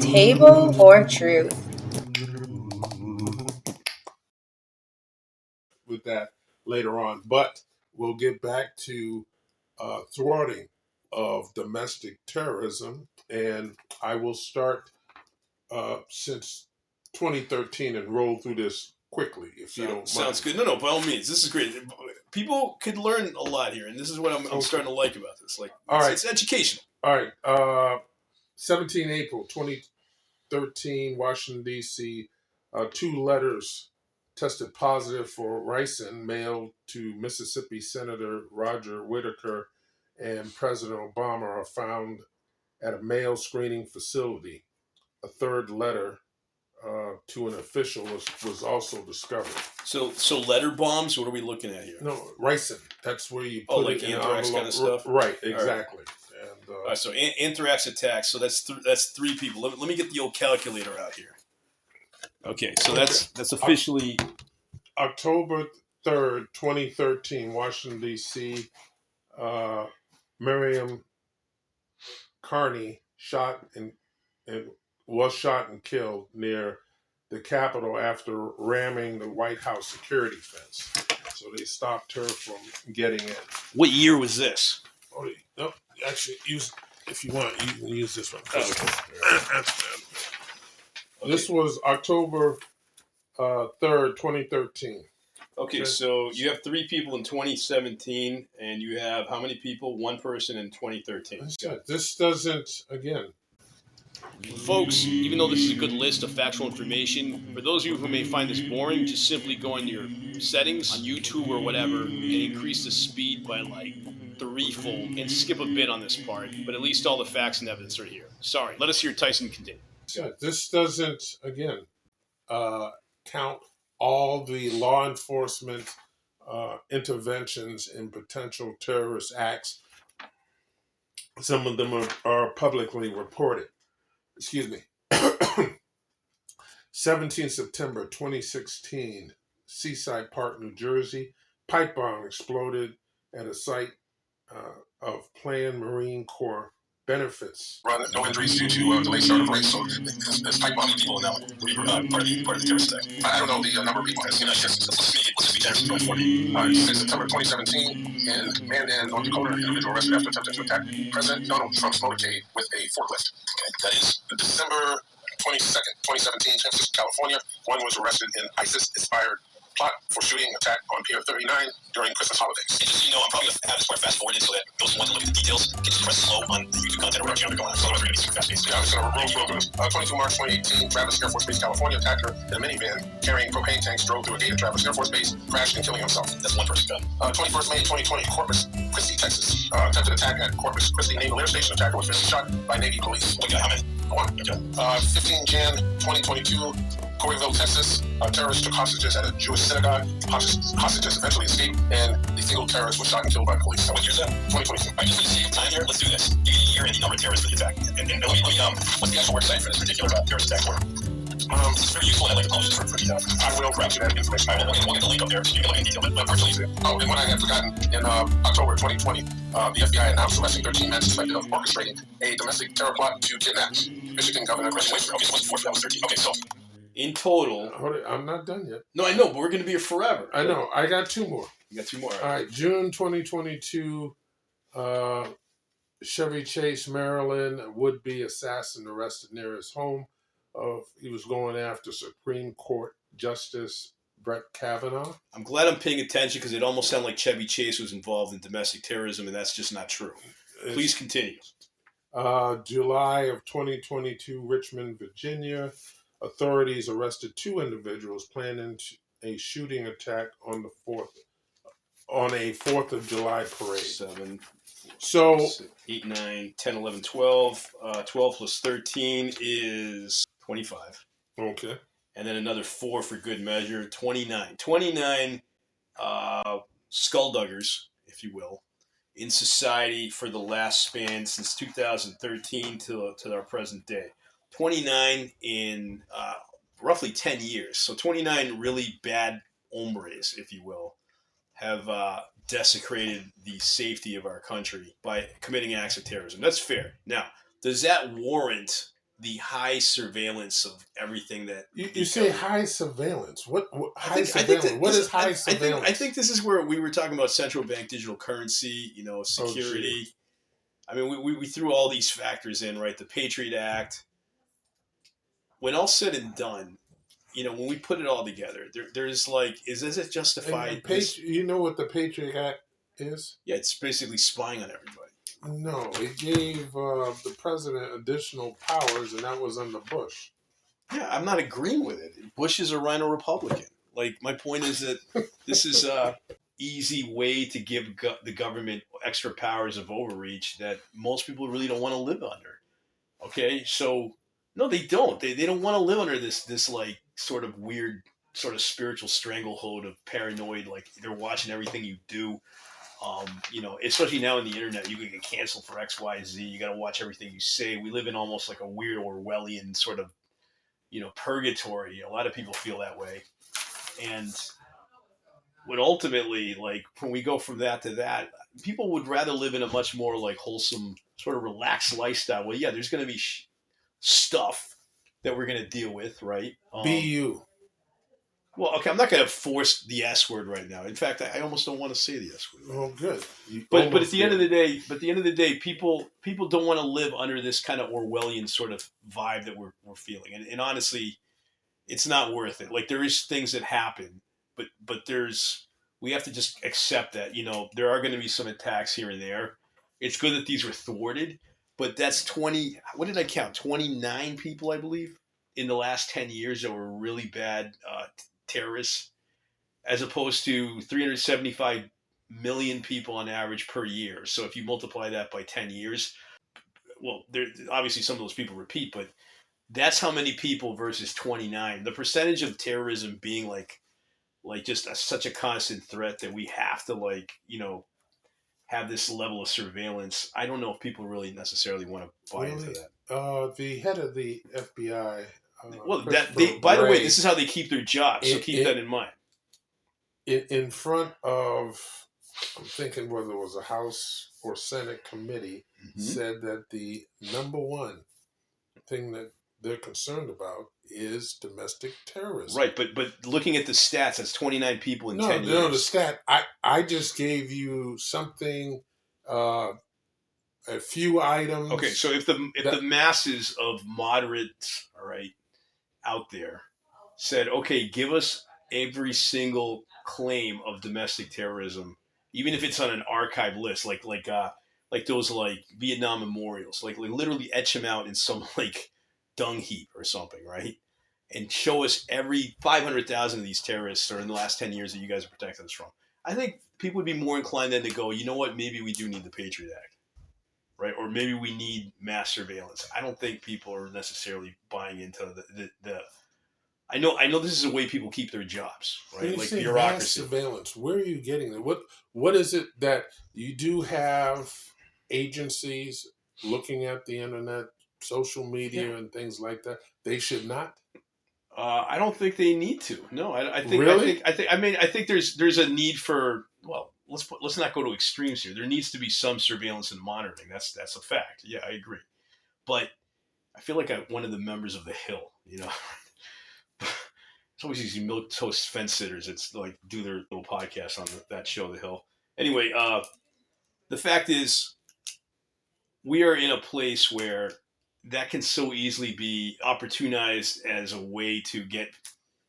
Table or truth? With that later on, but we'll get back to thwarting of domestic terrorism, and I will start since 2013 and roll through this quickly, if you don't mind. Sounds good. No, by all means, this is great. People could learn a lot here, and this is what I'm starting to like about this. It's educational. All right. 17 April 2013, Washington, D.C., 2 letters tested positive for ricin mailed to Mississippi Senator Roger Whittaker and President Obama are found at a mail screening facility. A third letter to an official was also discovered. So letter bombs. What are we looking at here? No, ricin. That's where you put it in anthrax kind of stuff. Right, exactly. All right, so anthrax attacks. So that's 3 people. Let me get the old calculator out here. Okay, so that's officially October 3rd, 2013, Washington, D.C. Miriam Carney was shot and killed near the Capitol after ramming the White House security fence. So they stopped her from getting in. What year was this? Oh, no, actually, if you want, you can use this one. This was October 3rd, 2013. Okay, so you have 3 people in 2017, and you have how many people? 1 person in 2013. This doesn't, again. Folks, even though this is a good list of factual information, for those of you who may find this boring, just simply go into your settings on YouTube or whatever and increase the speed by like 3-fold and skip a bit on this part, but at least all the facts and evidence are here. Sorry, let us hear Tyson continue. This doesn't, again, count all the law enforcement interventions in potential terrorist acts. Some of them are publicly reported. Excuse me. 17 September 2016, Seaside Park, New Jersey. Pipe bomb exploded at a site of planned Marine Corps benefits. No injuries due to delayed start of race, so there's pipe bombing people now would be part of the terrorist attack. I don't know the number of people that's seen that. Let's be terrorist going for me. Since September 2017, in Mandan, North Dakota, an individual arrested after attempting to attack President Donald Trump's motorcade with a forklift. Okay. That is December 22nd, 2017, San Francisco, California. One was arrested in ISIS-inspired plot for shooting attack on Pier 39 during Christmas holidays. And just so you know, I'm probably going to have this part fast forwarded so that those who want to look at the details can just press slow on the YouTube content or whatever you want to go on. So otherwise we're going to be super fast paced. Yeah, I'm just going to roll through this. 22 March 2018, Travis Air Force Base, California, attacker in a minivan carrying propane tanks drove through a gate at Travis Air Force Base, crashed and killing himself. That's 1 person gun. 21st May 2020, Corpus Christi, Texas. Attempted attack at Corpus Christi Naval Air Station. Attacker was fatally shot by Navy police. What guy? How many? 1. Okay. 15 Jan 2022. Coreyville, Texas. Terrorists took hostages at a Jewish synagogue. Hostages eventually escaped, and the single terrorist was shot and killed by police. What year is that? 2022. I just need to save time here. Let's do this. You get a year and the number of terrorists that attacked. And let me, what's the actual website for this particular terrorist attack for? It's very useful, and I'd like to publish this for details. I will grab you that information. We'll get the link up there so you can look in detail, but personally, oh, and what I had forgotten, in October 2020, the FBI announced arresting 13 men suspected of orchestrating a domestic terror plot to kidnap Michigan Governor Chris Whitaker. Okay, so what's the 4th? That was 13. Okay, so in total, I'm not done yet. No, I know, but we're going to be here forever. I know. I got 2 more. You got 2 more. All right. June 2022, Chevy Chase, Maryland, would-be assassin arrested near his home. He was going after Supreme Court Justice Brett Kavanaugh. I'm glad I'm paying attention because it almost sounded like Chevy Chase was involved in domestic terrorism, and that's just not true. Please continue. July of 2022, Richmond, Virginia. Authorities arrested 2 individuals planning a shooting attack on a 4th of July parade. 7, so 8, 9, 10, 11, 12. 12 plus 13 is 25. Okay. And then another 4 for good measure, 29. 29 skullduggers, if you will, in society for the last span since 2013 to our present day. 29 in roughly 10 years. So 29 really bad hombres, if you will, have desecrated the safety of our country by committing acts of terrorism. That's fair. Now, does that warrant the high surveillance of everything that you say high surveillance? What high I think surveillance? What is high surveillance? I think this is where we were talking about central bank digital currency, security. I mean, we threw all these factors in, right? The Patriot Act. When all said and done, when we put it all together, there's like, is it justified? You know what the Patriot Act is? Yeah, it's basically spying on everybody. No, it gave the president additional powers, and that was under Bush. Yeah, I'm not agreeing with it. Bush is a rhino Republican. Like, my point is that this is a easy way to give the government extra powers of overreach that most people really don't want to live under. Okay, so no, they don't. They don't want to live under this like sort of weird sort of spiritual stranglehold of paranoid. Like, they're watching everything you do. Especially now in the internet, you can get canceled for X, Y, Z. You got to watch everything you say. We live in almost like a weird Orwellian sort of, purgatory. A lot of people feel that way. And when ultimately, like, when we go from that to that, people would rather live in a much more like wholesome, sort of relaxed lifestyle. Well, yeah, there's going to be stuff that we're going to deal with, right? BU. Well, okay, I'm not going to force the S word right now. In fact, I almost don't want to say the S word. Oh, good. But at the end of the day, people don't want to live under this kind of Orwellian sort of vibe that we're feeling. And honestly, it's not worth it. Like, there is things that happen, but we have to just accept that, there are going to be some attacks here and there. It's good that these were thwarted, but that's 20, what did I count? 29 people, I believe, in the last 10 years that were really bad terrorists, as opposed to 375 million people on average per year. So if you multiply that by 10 years, well, there obviously some of those people repeat, but that's how many people versus 29. The percentage of terrorism being like just such a constant threat that we have to have this level of surveillance. I don't know if people really necessarily want to buy into that. The head of the FBI. By the way, this is how they keep their jobs. So keep that in mind. In front of, I'm thinking whether it was a House or Senate committee, said that the number one thing that they're concerned about is domestic terrorism. Right, but looking at the stats, that's 29 people in 10 years. No, the stat. I just gave you something, a few items. Okay, so if the masses of moderates, all right, out there said, okay, give us every single claim of domestic terrorism, even if it's on an archive list, like those like Vietnam memorials, like literally etch them out in some like dung heap or something, right? And show us every 500,000 of these terrorists or in the last 10 years that you guys have protected us from. I think people would be more inclined then to go, you know what, maybe we do need the Patriot Act, right? Or maybe we need mass surveillance. I don't think people are necessarily buying into the I know this is the way people keep their jobs, right? Like bureaucracy. Mass surveillance. Where are you getting that? What is it that you do have agencies looking at the internet, social media, and things like that? They should not. I don't think they need to. No, I think. Really? I think there's a need for. Well, let's not go to extremes here. There needs to be some surveillance and monitoring. That's a fact. Yeah, I agree. But I feel like I'm one of the members of the Hill. It's always these milquetoast fence sitters that's like do their little podcast on that show, The Hill. Anyway, the fact is, we are in a place where that can so easily be opportunized as a way to get,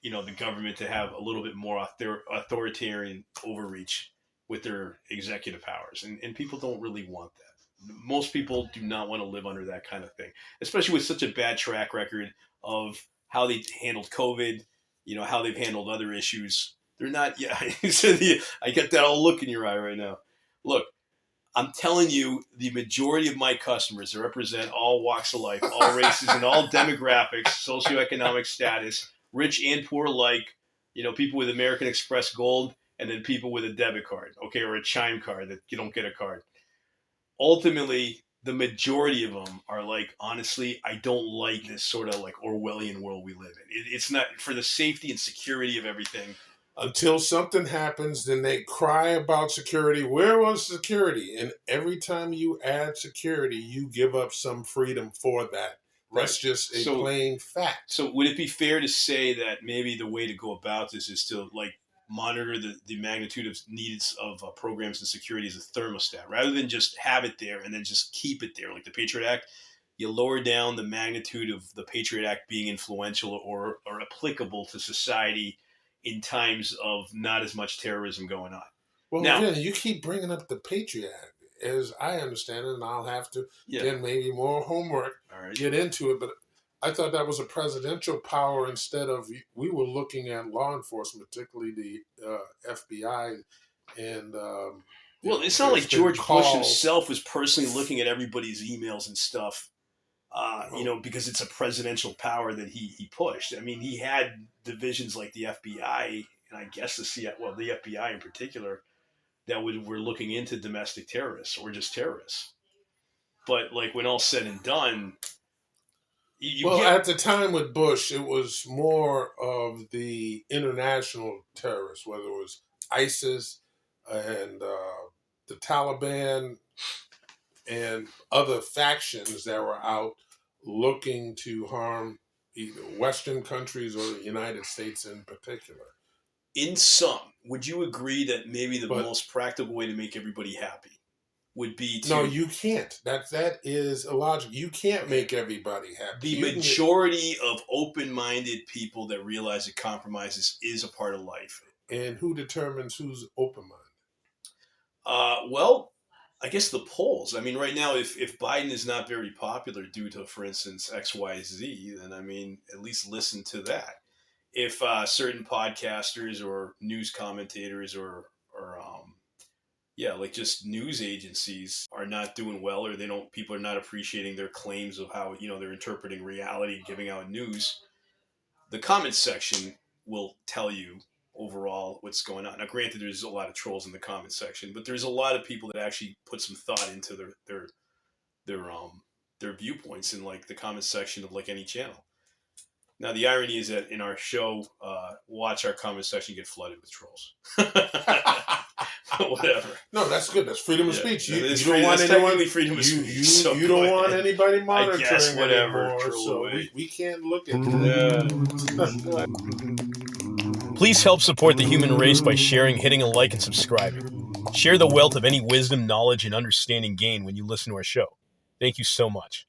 the government to have a little bit more authoritarian overreach with their executive powers. And people don't really want that. Most people do not want to live under that kind of thing, especially with such a bad track record of how they handled COVID, how they've handled other issues. They're not, I get that whole look in your eye right now. Look, I'm telling you, the majority of my customers that represent all walks of life, all races, and all demographics, socioeconomic status, rich and poor alike, people with American Express Gold, and then people with a debit card, okay, or a Chime card that you don't get a card. Ultimately, the majority of them are like, honestly, I don't like this sort of like Orwellian world we live in. It's not, for the safety and security of everything, until something happens. Then they cry about security. Where was security? And every time you add security, you give up some freedom for that. That's just a plain fact. So would it be fair to say that maybe the way to go about this is to like monitor the magnitude of needs of programs and security as a thermostat, rather than just have it there and then just keep it there, like the Patriot Act? You lower down the magnitude of the Patriot Act being influential or applicable to society in times of not as much terrorism going on. Well, now, again, you keep bringing up the Patriot Act, as I understand it, and I'll have to, again, maybe more homework, get into it, but I thought that was a presidential power instead of, we were looking at law enforcement, particularly the FBI and... well, it's not like George Bush himself was personally looking at everybody's emails and stuff, because it's a presidential power that he pushed. I mean, he had divisions like the FBI, and I guess the FBI in particular, that were looking into domestic terrorists or just terrorists. But like when all said and done, at the time with Bush, it was more of the international terrorists, whether it was ISIS and the Taliban and other factions that were out looking to harm either Western countries or the United States in particular. In sum, would you agree that maybe the most practical way to make everybody happy would be to... No, you can't. That is illogical. You can't make everybody happy. The majority of open-minded people that realize that compromises is a part of life. And who determines who's open-minded? Well, I guess the polls. I mean, right now, if Biden is not very popular due to, for instance, X, Y, Z, then, I mean, at least listen to that. If certain podcasters or news commentators or just news agencies are not doing well, or people are not appreciating their claims of how, they're interpreting reality and giving out news, the comment section will tell you overall what's going on. Now, granted, there's a lot of trolls in the comment section, but there's a lot of people that actually put some thought into their viewpoints in like the comment section of like any channel. Now, the irony is that in our show, watch our comment section get flooded with trolls. Whatever. No, that's good. That's freedom of speech. You don't freedom, want anyone. Freedom of speech. You don't want anybody monitoring. I guess whatever. Anymore, so we can't look at that. Please help support the human race by sharing, hitting a like, and subscribing. Share the wealth of any wisdom, knowledge, and understanding gained when you listen to our show. Thank you so much.